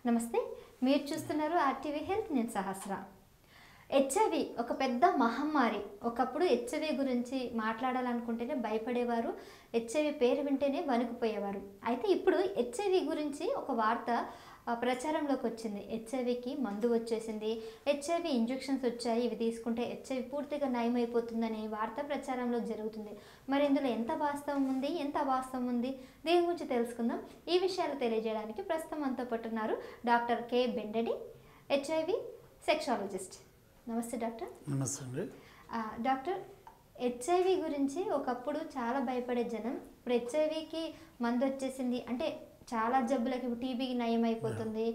నమస్తే, మీరు చూస్తున్నారు ఆర్టీవీ హెల్త్. నేను సహస్ర. హెచ్ఐవి ఒక పెద్ద మహమ్మారి. ఒకప్పుడు హెచ్ఐవి గురించి మాట్లాడాలనుకుంటేనే భయపడేవారు, హెచ్ఐవి పేరు వింటేనే వణుకుపోయేవారు. అయితే ఇప్పుడు హెచ్ఐవి గురించి ఒక వార్త ప్రచారంలోకి వచ్చింది. హెచ్ఐవికి మందు వచ్చేసింది, హెచ్ఐవి ఇంజెక్షన్స్ వచ్చాయి, ఇవి తీసుకుంటే హెచ్ఐవి పూర్తిగా నయమైపోతుందనే వార్త ప్రచారంలో జరుగుతుంది. మరి ఇందులో ఎంత వాస్తవం ఉంది, ఎంత అవాస్తవం ఉంది, దీని గురించి తెలుసుకుందాం. ఈ విషయాలు తెలియజేయడానికి ప్రస్తుతం మనతో పట్టున్నారు డాక్టర్ కె బెండెడి, హెచ్ఐవి సెక్సాలజిస్ట్. నమస్తే డాక్టర్. నమస్తే అండి. డాక్టర్, హెచ్ఐవి గురించి ఒకప్పుడు చాలా భయపడే జనం, ఇప్పుడు హెచ్ఐవికి మందు వచ్చేసింది అంటే చాలా జబ్బులకి, టీబీకి నయం అయిపోతుంది,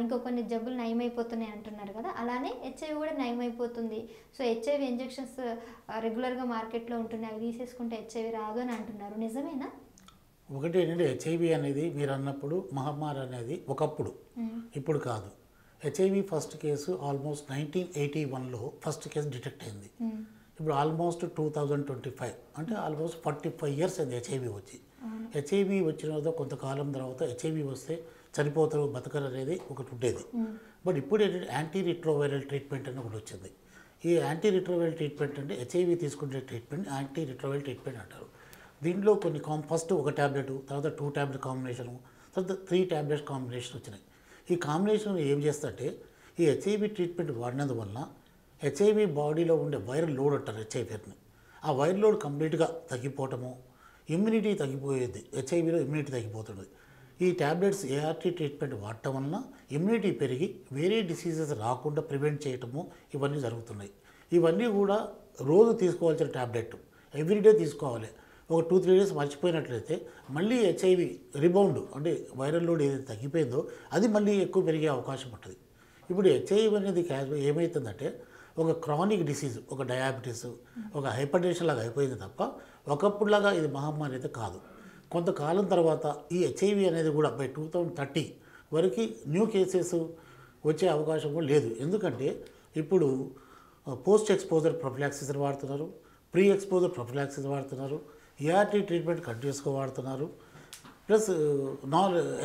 ఇంకో కొన్ని జబ్బులు నయమైపోతున్నాయి అంటున్నారు కదా, అలానే హెచ్ఐవి కూడా నయమైపోతుంది. సో హెచ్ఐవి ఇంజెక్షన్స్ రెగ్యులర్గా మార్కెట్లో ఉంటున్నాయి, అవి తీసేసుకుంటే హెచ్ఐవి రాదు అని అంటున్నారు. నిజమేనా? ఒకటి ఏంటంటే హెచ్ఐవి అనేది మీరు అన్నప్పుడు మహమ్మారి అనేది ఒకప్పుడు, ఇప్పుడు కాదు. హెచ్ఐవి ఫస్ట్ కేసు ఆల్మోస్ట్ 1981లో ఫస్ట్ కేసు డిటెక్ట్ అయింది. ఇప్పుడు ఆల్మోస్ట్ 2025 అంటే ఆల్మోస్ట్ 45 years అయింది హెచ్ఐవి వచ్చి. హెచ్ఐవి వచ్చిన తర్వాత కొంతకాలం తర్వాత హెచ్ఐవి వస్తే చనిపోతారు, బతకరు అనేది ఒకటి ఉండేది. బట్ ఇప్పుడు ఏంటంటే యాంటీ రిట్రోవైరల్ ట్రీట్మెంట్ అని ఒకటి వచ్చింది. ఈ యాంటీ రిట్రోవైరల్ ట్రీట్మెంట్ అంటే హెచ్ఐవి తీసుకునే ట్రీట్మెంట్ యాంటీ రిట్రోవైరల్ ట్రీట్మెంట్ అంటారు. దీంట్లో కొన్ని ఫస్ట్ ఒక ట్యాబ్లెట్, తర్వాత 2 టాబ్లెట్ కాంబినేషను, తర్వాత 3 టాబ్లెట్స్ కాంబినేషన్ వచ్చినాయి. ఈ కాంబినేషన్ ఏం చేస్తుంటే ఈ హెచ్ఐవి ట్రీట్మెంట్ వాడినందువల్ల హెచ్ఐవి బాడీలో ఉండే వైరల్ లోడ్ అంటారు హెచ్ఐవిని, ఆ వైరల్ లోడ్ కంప్లీట్గా తగ్గిపోవటము, ఇమ్యూనిటీ తగ్గిపోయేది, హెచ్ఐవిలో ఇమ్యూనిటీ తగ్గిపోతుంది. ఈ ట్యాబ్లెట్స్ ఏఆర్టీ ట్రీట్మెంట్ వాడటం వలన ఇమ్యూనిటీ పెరిగి వేరే డిసీజెస్ రాకుండా ప్రివెంట్ చేయటము ఇవన్నీ జరుగుతున్నాయి. ఇవన్నీ కూడా రోజు తీసుకోవాల్సిన ట్యాబ్లెట్, ఎవ్రీడే తీసుకోవాలి. ఒక 2-3 days మర్చిపోయినట్లయితే మళ్ళీ హెచ్ఐవి రిబౌండ్ అంటే వైరల్ లోడ్ ఏదైతే తగ్గిపోయిందో అది మళ్ళీ ఎక్కువ పెరిగే అవకాశం ఉంటుంది. ఇప్పుడు హెచ్ఐవి అనేది ఏమవుతుందంటే ఒక క్రానిక్ డిసీజ్, ఒక డయాబెటీస్, ఒక హైపర్ టెన్షన్ లాగా అయిపోయింది తప్ప ఒకప్పుడులాగా ఇది మహమ్మారి అయితే కాదు. కొంతకాలం తర్వాత ఈ హెచ్ఐవి అనేది కూడా బై 2030 వరకు న్యూ కేసెస్ వచ్చే అవకాశం కూడా లేదు. ఎందుకంటే ఇప్పుడు పోస్ట్ ఎక్స్పోజర్ ప్రొఫిలాక్సిస్ వాడుతున్నారు, ప్రీ ఎక్స్పోజర్ ప్రొఫిలాక్సిస్ వాడుతున్నారు, ఏఆర్టీ ట్రీట్మెంట్ కంటిన్యూస్గా వాడుతున్నారు. ప్లస్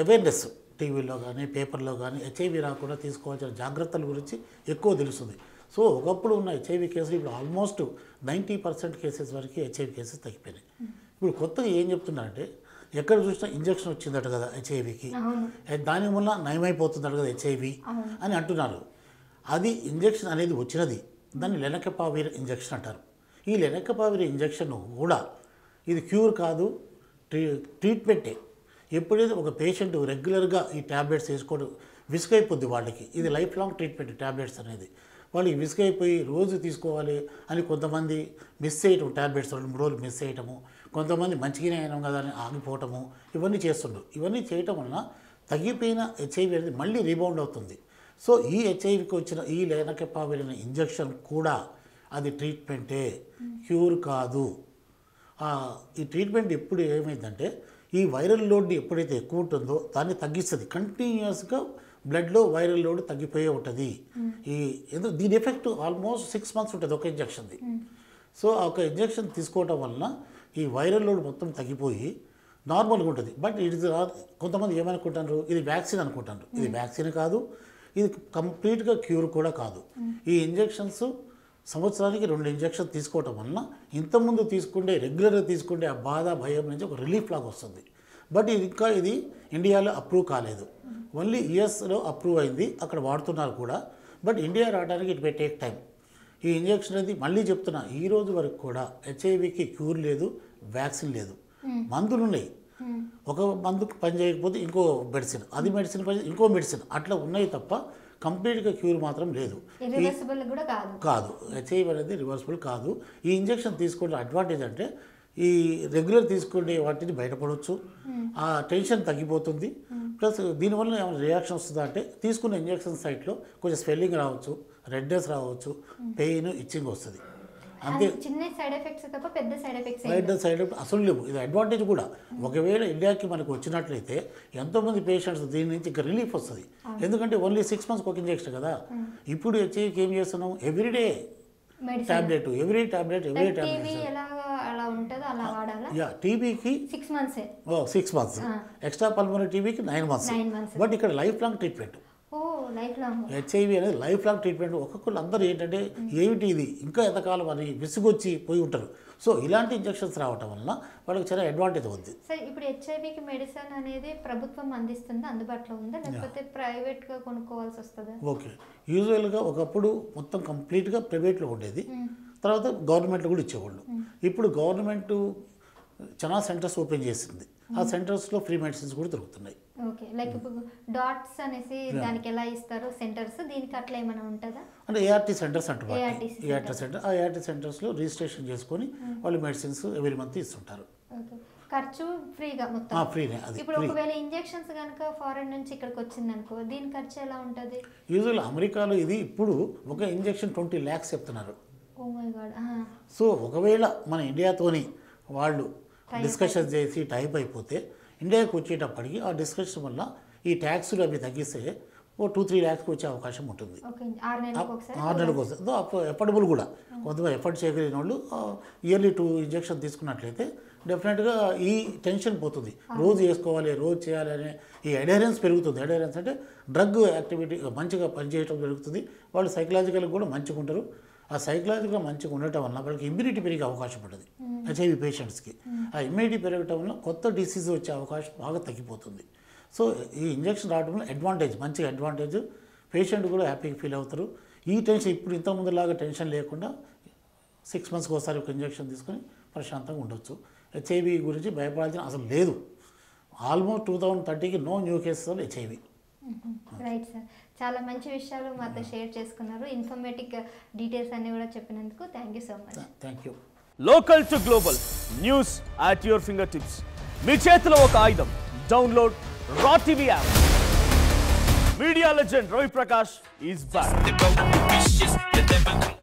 అవేర్నెస్ టీవీలో కానీ పేపర్లో కానీ హెచ్ఐవి రాకుండా తీసుకోవాల్సిన జాగ్రత్తల గురించి ఎక్కువ తెలుస్తుంది. సో ఒకప్పుడు ఉన్న హెచ్ఐవి కేసులు ఇప్పుడు ఆల్మోస్ట్ 90% కేసెస్ వరకు హెచ్ఐవి కేసెస్ తగ్గిపోయినాయి. ఇప్పుడు కొత్తగా ఏం చెప్తున్నారంటే ఎక్కడ చూసినా ఇంజక్షన్ వచ్చిందట కదా హెచ్ఐవికి, దాని వల్ల నయమైపోతుందట కదా హెచ్ఐవి అని అంటున్నారు. అది ఇంజక్షన్ అనేది వచ్చినది, దాన్ని లెనకపావిర్ ఇంజక్షన్ అంటారు. ఈ లెనకపావిర్ ఇంజక్షన్ కూడా ఇది క్యూర్ కాదు, ట్రీట్మెంటే. ఎప్పుడైతే ఒక పేషెంట్ రెగ్యులర్గా ఈ ట్యాబ్లెట్స్ వేసుకోవడం విసుగైపోద్ది వాళ్ళకి, ఇది లైఫ్ లాంగ్ ట్రీట్మెంట్ ట్యాబ్లెట్స్ అనేది. వాళ్ళకి విసుగైపోయి రోజు తీసుకోవాలి అని కొంతమంది మిస్ చేయటం, ట్యాబ్లెట్స్ 2-3 రోజులు మిస్ చేయటము, కొంతమంది మంచిగానే అయినాం కదా అని ఆగిపోవటము, ఇవన్నీ చేస్తుండ్రు. ఇవన్నీ చేయటం వలన తగ్గిపోయిన హెచ్ఐవి అనేది మళ్ళీ రీబౌండ్ అవుతుంది. సో ఈ హెచ్ఐవికి వచ్చిన ఈ లెనకపావిర్ ఇంజక్షన్ కూడా అది ట్రీట్మెంటే, క్యూర్ కాదు. ఈ ట్రీట్మెంట్ ఎప్పుడు ఏమైందంటే ఈ వైరల్ లోడ్ ఎప్పుడైతే ఎక్కువ ఉంటుందో దాన్ని తగ్గిస్తుంది. కంటిన్యూస్గా బ్లడ్లో వైరల్ లోడ్ తగ్గిపోయే ఉంటుంది. దీని ఎఫెక్ట్ ఆల్మోస్ట్ 6 months ఉంటుంది ఒక ఇంజక్షన్ది. సో ఒక ఇంజక్షన్ తీసుకోవటం వలన ఈ వైరల్ లోడ్ మొత్తం తగ్గిపోయి నార్మల్గా ఉంటుంది. బట్ ఇది కొంతమంది ఏమనుకుంటారు, ఇది వ్యాక్సిన్ అనుకుంటారు. ఇది వ్యాక్సిన్ కాదు, ఇది కంప్లీట్గా క్యూర్ కూడా కాదు. ఈ ఇంజక్షన్స్ సంవత్సరానికి 2 ఇంజక్షన్ తీసుకోవటం వలన ఇంతకుముందు తీసుకుంటే రెగ్యులర్గా తీసుకుంటే ఆ బాధ భయం నుంచి ఒక రిలీఫ్ లాగా వస్తుంది. బట్ ఇది ఇండియాలో అప్రూవ్ కాలేదు, ఓన్లీ యుఎస్లో అప్రూవ్ అయింది, అక్కడ వాడుతున్నారు కూడా. బట్ ఇండియా రావడానికి ఇట్ మే టేక్ టైం. ఈ ఇంజక్షన్ అనేది మళ్ళీ చెప్తున్నా, ఈ రోజు వరకు కూడా హెచ్ఐవికి క్యూర్ లేదు, వ్యాక్సిన్ లేదు. మందులు ఉన్నాయి, ఒక మందుకు పని చేయకపోతే ఇంకో మెడిసిన్, అది మెడిసిన్ పని ఇంకో మెడిసిన్, అట్లా ఉన్నాయి తప్ప కంప్లీట్గా క్యూర్ మాత్రం లేదు, కాదు. హెచ్ఐవి అనేది రివర్సిబుల్ కాదు. ఈ ఇంజక్షన్ తీసుకునే అడ్వాంటేజ్ అంటే ఈ రెగ్యులర్ తీసుకునే వాటిని బయటపడవచ్చు, ఆ టెన్షన్ తగ్గిపోతుంది. ప్లస్ దీనివల్ల ఏమైనా రియాక్షన్ వస్తుందా అంటే తీసుకున్న ఇంజక్షన్ సైట్లో కొంచెం స్వెల్లింగ్ రావచ్చు, రెడ్నెస్ రావచ్చు, పెయిన్, ఇచ్చింగ్ వస్తుంది. అంతే, చిన్న సైడ్ ఎఫెక్ట్స్ తప్ప పెద్ద సైడ్ ఎఫెక్ట్స్ అసలు లేవు. ఇది అడ్వాంటేజ్ కూడా. ఒకవేళ ఇండియాకి మనకు వచ్చినట్లయితే ఎంతోమంది పేషెంట్స్ దీని నుంచి ఇంకా రిలీఫ్ వస్తుంది. ఎందుకంటే ఓన్లీ 6 months ఒక ఇంజక్షన్ కదా. ఇప్పుడు హెచ్ఐవికి ఏం చేస్తున్నాం, ఎవ్రీడే టాబ్లెట్, ఎవ్రీ టాబ్లెట్. ఉంటుందో అలా వాడాలా? యా, టీబీకి 6 months 6 months, ఎక్స్ట్రా పల్మనరీ టీబీకి 9 months. బట్ ఇక్కడ lifelong treatment. Oh lifelong. HIV అనేది లైఫ్ లాంగ్ ట్రీట్మెంట్. ఒక్కొక్కరు అందరూ ఏంటంటే ఏమిటి ఇది ఇంకా ఎంతకాలం అని విసుగొచ్చి పోయి ఉంటారు. సో ఇలాంటి ఇంజెక్షన్స్ రావటం వలన వాళ్ళకి చాలా అడ్వాంటేజ్ ఉంది. సరే, ఇప్పుడు హెచ్ఐవికి మెడిసిన్ అనేది ప్రభుత్వం అందిస్తుందా, అందుబాటులో ఉందా, లేకపోతే ప్రైవేట్గా కొనుక్కోవాల్సి వస్తుందా? ఓకే, యూజువల్గా ఒకప్పుడు మొత్తం కంప్లీట్గా ప్రైవేట్లో ఉండేది, తర్వాత గవర్నమెంట్లో కూడా ఇచ్చేవాళ్ళు. ఇప్పుడు గవర్నమెంట్ చాలా సెంటర్స్ ఓపెన్ చేసింది. ఆ సెంటర్స్లో ఫ్రీ మెడిసిన్స్ కూడా దొరుకుతున్నాయి. ఓకే, లైక్ ఇప్పుడు డాట్స్ అనేసి దానికి ఎలా ఇస్తారు సెంటర్స్, దీనికి అట్లా ఏమైనా ఉంటుందా? అంటే ఏఆర్టీ సెంటర్స్ అంటారు. ఏఆర్టీ సెంటర్, ఆ ఏఆర్టీ సెంటర్స్లో రిజిస్ట్రేషన్ చేసుకొని వాళ్ళు మెడిసిన్స్ ఎవ్రీ మంత్ ఇస్తుంటారు. ఓకే, ఖర్చు ఫ్రీగా మొత్తం? ఫ్రీనే. అది ఇప్పుడు ఒకవేళ ఇంజెక్షన్స్ కనుక ఫారెన్ నుంచి ఇక్కడికి వచ్చింది అనుకో, దీని ఖర్చు ఎలా ఉంటుంది? యూజువల్ అమెరికాలో ఇది ఇప్పుడు ఒక ఇంజెక్షన్ 20 lakhs చెప్తున్నారు. Oh my God. సో ఒకవేళ మన ఇండియాతోని వాళ్ళు డిస్కషన్ చేసి టైప్ అయిపోతే ఇండియాకి వచ్చేటప్పటికి ఆ డిస్కషన్ వల్ల ఈ ట్యాక్స్లు అవి తగ్గిస్తే ఓ 2-3 lakhs వచ్చే అవకాశం ఉంటుంది. 6 నెలలకు ఒకసారి. 6 నెలలకు వస్తుంది. ఎఫర్డబుల్ కూడా. కొంతమంది ఎఫర్ట్ చేయగలిగిన వాళ్ళు ఇయర్లీ 2 ఇంజెక్షన్ తీసుకున్నట్లయితే డెఫినెట్గా ఈ టెన్షన్ పోతుంది. రోజు వేసుకోవాలి, రోజు చేయాలి అనే ఈ అడెరెన్స్ పెరుగుతుంది. అడెరెన్స్ అంటే డ్రగ్ యాక్టివిటీ మంచిగా పనిచేయడం జరుగుతుంది. వాళ్ళు సైకలాజికల్గా కూడా మంచిగా ఉంటారు. ఆ సైకలాజికల్గా మంచిగా ఉండటం వల్ల వాళ్ళకి ఇమ్యూనిటీ పెరిగే అవకాశం ఉంటుంది. హెచ్ఐవి పేషెంట్స్కి ఆ ఇమ్యూనిటీ పెరగటం వల్ల కొత్త డిసీజ్ వచ్చే అవకాశం బాగా తగ్గిపోతుంది. సో ఈ ఇంజెక్షన్ రావడం వల్ల అడ్వాంటేజ్, మంచిగా అడ్వాంటేజ్. పేషెంట్ కూడా హ్యాపీగా ఫీల్ అవుతారు. ఈ టెన్షన్ ఇప్పుడు ఇంతకుముందులాగా టెన్షన్ లేకుండా 6 monthsకి ఒకసారి ఒక ఇంజెక్షన్ తీసుకొని ప్రశాంతంగా ఉండొచ్చు. హెచ్ఐవి గురించి భయపడాల్సిన అసలు లేదు. ఆల్మోస్ట్ 2030కి no new cases of HIV. Right sir, చాలా మంచి విషయాలు మాతో షేర్ చేసుకున్నారు. ఇన్ఫర్మేటివ్ డీటెయిల్స్ అన్ని కూడా చెప్పినందుకు thank you so much. Thank you. Local to global news at your fingertips. మీ చేతిలో ఒక ఆయుధం. Download Raw TV app. Media legend Ravi Prakash is back.